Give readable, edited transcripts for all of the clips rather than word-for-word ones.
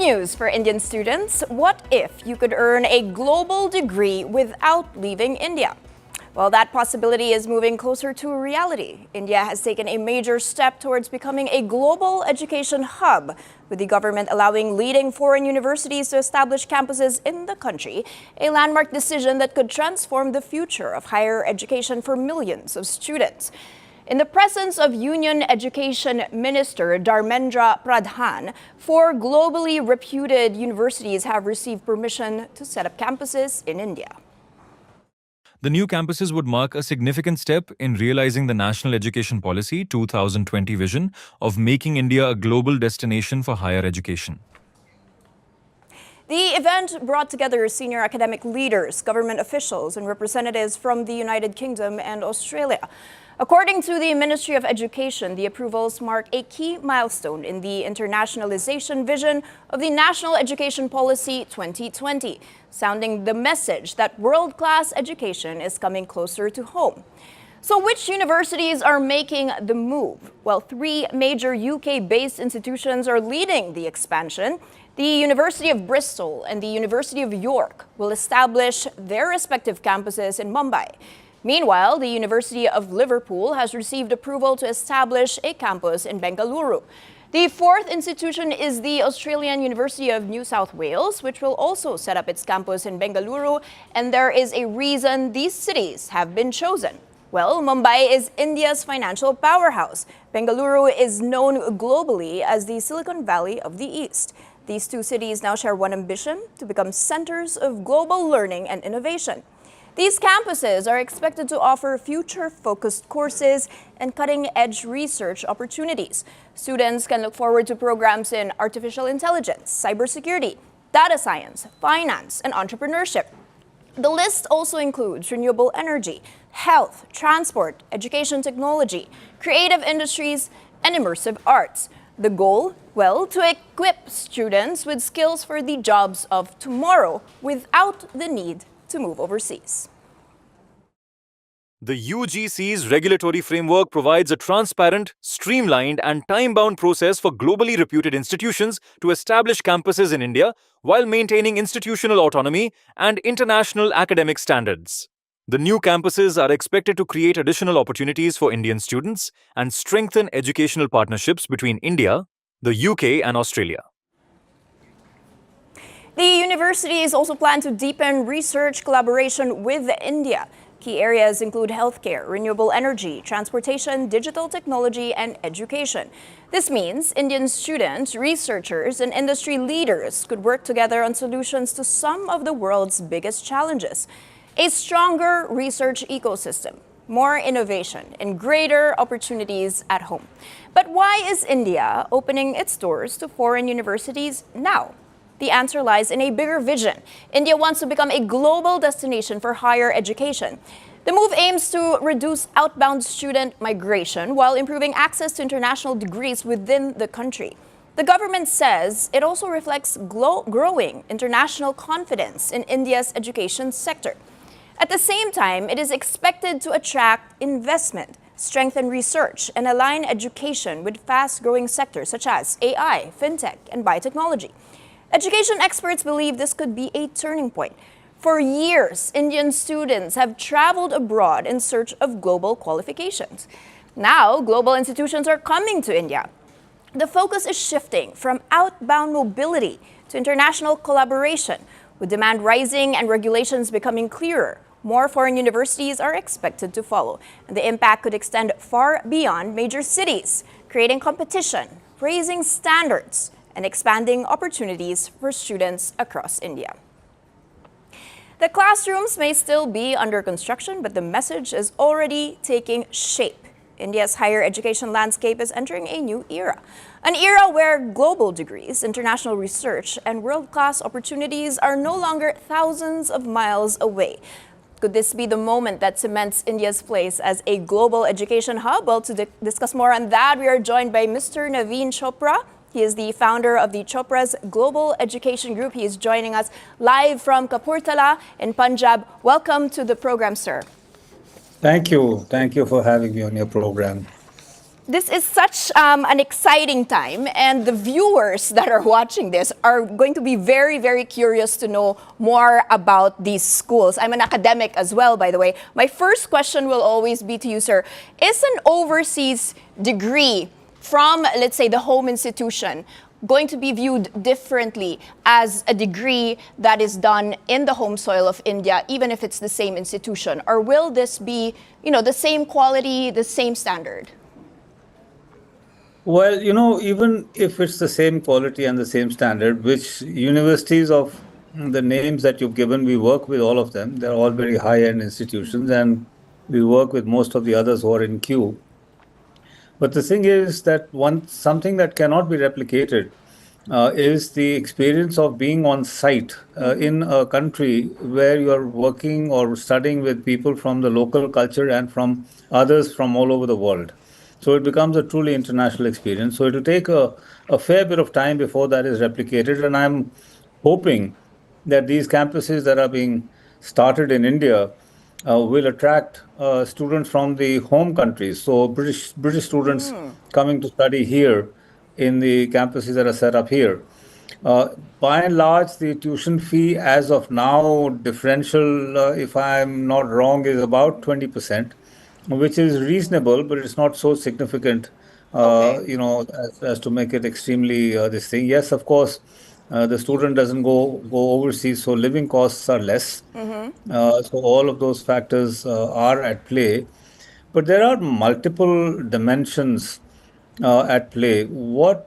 news for Indian students. What if you could earn a global degree without leaving India? Well, that possibility is moving closer to reality. India has taken a major step towards becoming a global education hub, with the government allowing leading foreign universities to establish campuses in the country, a landmark decision that could transform the future of higher education for millions of students. In the presence of Union Education Minister Dharmendra Pradhan, 4 globally reputed universities have received permission to set up campuses in India. The new campuses would mark a significant step in realizing the National Education Policy 2020 vision of making India a global destination for higher education. The event brought together senior academic leaders, government officials, and representatives from the United Kingdom and Australia. According to the Ministry of Education, the approvals mark a key milestone in the internationalization vision of the National Education Policy 2020, sounding the message that world-class education is coming closer to home. So which universities are making the move? Well, 3 major UK-based institutions are leading the expansion. The University of Bristol and the University of York will establish their respective campuses in Mumbai. Meanwhile, the University of Liverpool has received approval to establish a campus in Bengaluru. The 4th institution is the Australian University of New South Wales, which will also set up its campus in Bengaluru, and there is a reason these cities have been chosen. Well, Mumbai is India's financial powerhouse. Bengaluru is known globally as the Silicon Valley of the East. These 2 cities now share one ambition: to become centers of global learning and innovation. These campuses are expected to offer future-focused courses and cutting-edge research opportunities. Students can look forward to programs in artificial intelligence, cybersecurity, data science, finance, and entrepreneurship. The list also includes renewable energy, health, transport, education technology, creative industries, and immersive arts. The goal? Well, to equip students with skills for the jobs of tomorrow without the need to move overseas. The UGC's regulatory framework provides a transparent, streamlined, and time-bound process for globally reputed institutions to establish campuses in India while maintaining institutional autonomy and international academic standards. The new campuses are expected to create additional opportunities for Indian students and strengthen educational partnerships between India, the UK, and Australia. The universities also plan to deepen research collaboration with India. Key areas include healthcare, renewable energy, transportation, digital technology, and education. This means Indian students, researchers, and industry leaders could work together on solutions to some of the world's biggest challenges. A stronger research ecosystem, more innovation, and greater opportunities at home. But why is India opening its doors to foreign universities now? The answer lies in a bigger vision. India wants to become a global destination for higher education. The move aims to reduce outbound student migration while improving access to international degrees within the country. The government says it also reflects growing international confidence in India's education sector. At the same time, it is expected to attract investment, strengthen research, and align education with fast-growing sectors such as AI, fintech, and biotechnology. Education experts believe this could be a turning point. For years, Indian students have traveled abroad in search of global qualifications. Now, global institutions are coming to India. The focus is shifting from outbound mobility to international collaboration. With demand rising and regulations becoming clearer, more foreign universities are expected to follow. And the impact could extend far beyond major cities, creating competition, raising standards, and expanding opportunities for students across India. The classrooms may still be under construction, but the message is already taking shape. India's higher education landscape is entering a new era, an era where global degrees, international research, and world-class opportunities are no longer thousands of miles away. Could this be the moment that cements India's place as a global education hub? Well, to discuss more on that, we are joined by Mr. Naveen Chopra. He is the founder of the Chopras Global Education Group. He is joining us live from Kapurthala in Punjab. Welcome to the program, sir. Thank you. Thank you for having me on your program. This is such an exciting time, and the viewers that are watching this are going to be very, very curious to know more about these schools. I'm an academic as well, by the way. My first question will always be to you, sir. Is an overseas degree from, let's say, the home institution going to be viewed differently as a degree that is done in the home soil of India, even if it's the same institution? Or will this be, the same quality, the same standard? Well, even if it's the same quality and the same standard, which universities of the names that you've given, we work with all of them. They're all very high-end institutions, and we work with most of the others who are in queue. But the thing is that something that cannot be replicated is the experience of being on site in a country where you are working or studying with people from the local culture and from others from all over the world. So it becomes a truly international experience. So it will take a fair bit of time before that is replicated. And I'm hoping that these campuses that are being started in India will attract students from the home countries. So British students coming to study here in the campuses that are set up here. Uh, by and large, the tuition fee as of now, differential, if I'm not wrong, is about 20%, which is reasonable, but it's not so significant, Okay. as to make it extremely this thing. Yes, of course, the student doesn't go overseas, so living costs are less. So all of those factors are at play, but there are multiple dimensions at play. When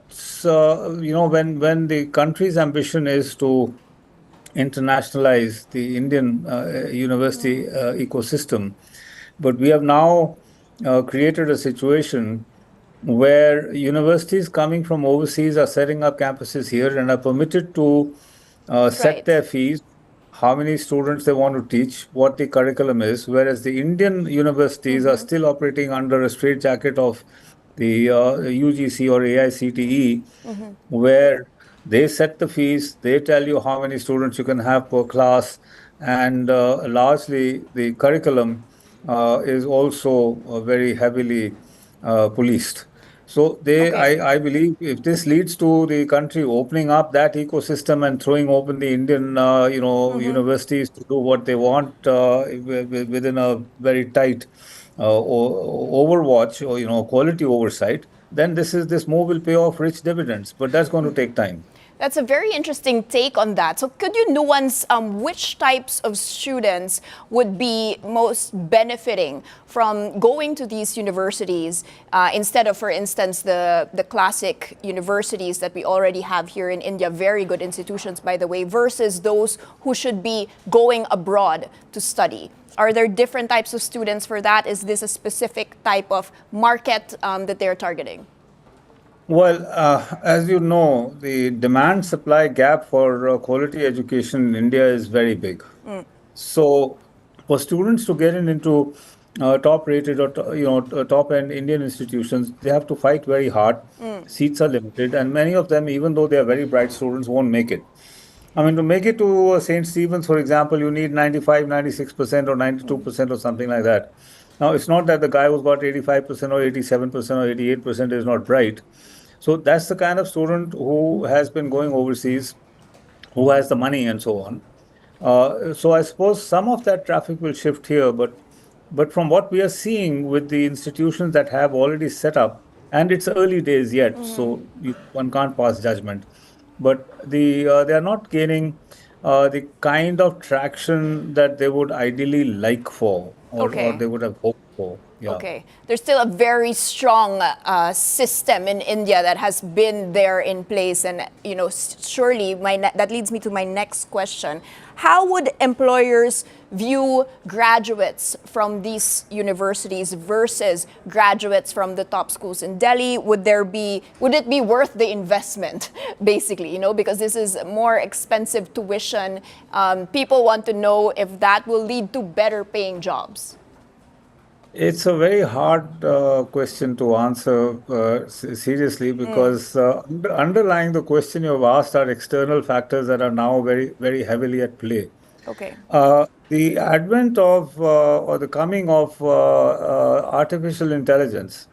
the country's ambition is to internationalize the Indian university ecosystem, but we have now created a situation where universities coming from overseas are setting up campuses here and are permitted to set Right. their fees, how many students they want to teach, what the curriculum is, whereas the Indian universities are still operating under a straitjacket of the UGC or AICTE, where they set the fees, they tell you how many students you can have per class, and largely the curriculum is also very heavily policed. So Okay. I believe if this leads to the country opening up that ecosystem and throwing open the Indian, universities to do what they want within a very tight overwatch or quality oversight, then this move will pay off rich dividends. But that's going to take time. That's a very interesting take on that. So, could you nuance which types of students would be most benefiting from going to these universities instead of, for instance, the classic universities that we already have here in India, very good institutions, by the way, versus those who should be going abroad to study? Are there different types of students for that? Is this a specific type of market that they're targeting? Well, as you know, the demand supply gap for quality education in India is very big. So, for students to get into top rated or top end Indian institutions, they have to fight very hard. Seats are limited, and many of them, even though they are very bright students, won't make it. I mean, to make it to St. Stephen's, for example, you need 95, 96% or 92% or something like that. Now, it's not that the guy who's got 85% or 87% or 88% is not bright. So that's the kind of student who has been going overseas, who has the money and so on. So I suppose some of that traffic will shift here, but from what we are seeing with the institutions that have already set up, and it's early days yet, so one can't pass judgment. But they are not gaining the kind of traction that they would ideally like for, or Okay. they would have hoped for. Yeah. Okay. There's still a very strong system in India that has been there in place, and surely that leads me to my next question. How would employers view graduates from these universities versus graduates from the top schools in Delhi? Would it be worth the investment, basically? Because this is more expensive tuition. People want to know if that will lead to better paying jobs. It's a very hard question to answer seriously, because underlying the question you've asked are external factors that are now very, very heavily at play. Okay. The advent of or the coming of artificial intelligence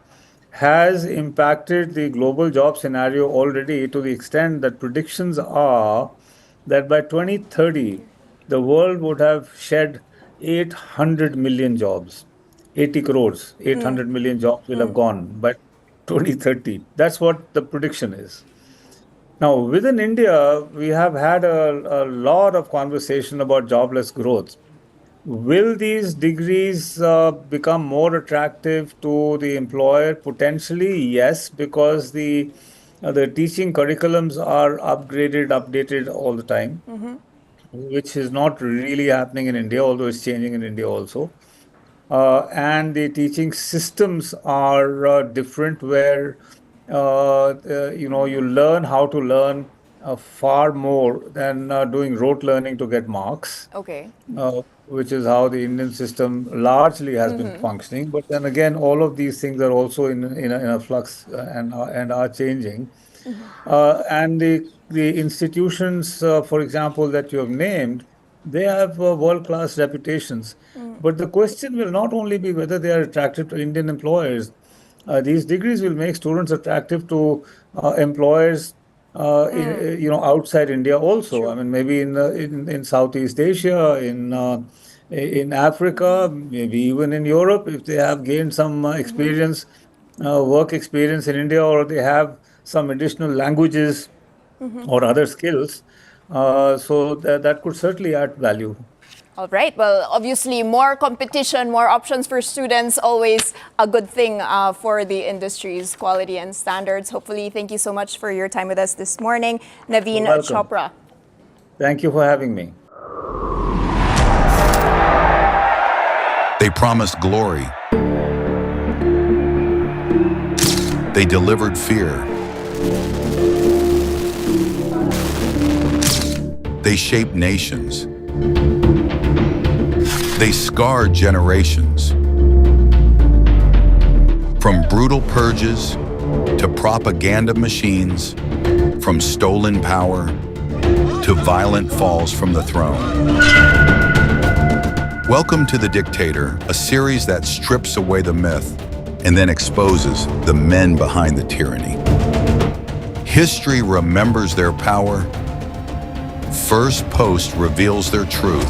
has impacted the global job scenario already to the extent that predictions are that by 2030, the world would have shed 800 million jobs. 80 crores, 800 million jobs will have gone by 2030. That's what the prediction is. Now, within India, we have had a lot of conversation about jobless growth. Will these degrees become more attractive to the employer? Potentially, yes, because the teaching curriculums are upgraded, updated all the time, which is not really happening in India, although it's changing in India also. And the teaching systems are different, where you learn how to learn far more than doing rote learning to get marks, Okay. which is how the Indian system largely has been functioning. But then again, all of these things are also in a flux, and are changing. And the institutions, for example, that you have named, they have world-class reputations. But the question will not only be whether they are attractive to Indian employers. These degrees will make students attractive to employers, outside India also. I True. mean, maybe in Southeast Asia, in Africa, maybe even in Europe, if they have gained some experience, work experience in India, or they have some additional languages or other skills. So that could certainly add value. All right. Well, obviously, more competition, more options for students, always a good thing for the industry's quality and standards. Hopefully, thank you so much for your time with us this morning, Naveen Welcome. Chopra. Thank you for having me. They promised glory. They delivered fear. They shaped nations. They scarred generations. From brutal purges to propaganda machines, from stolen power to violent falls from the throne. Welcome to The Dictator, a series that strips away the myth and then exposes the men behind the tyranny. History remembers their power. First Post reveals their truth.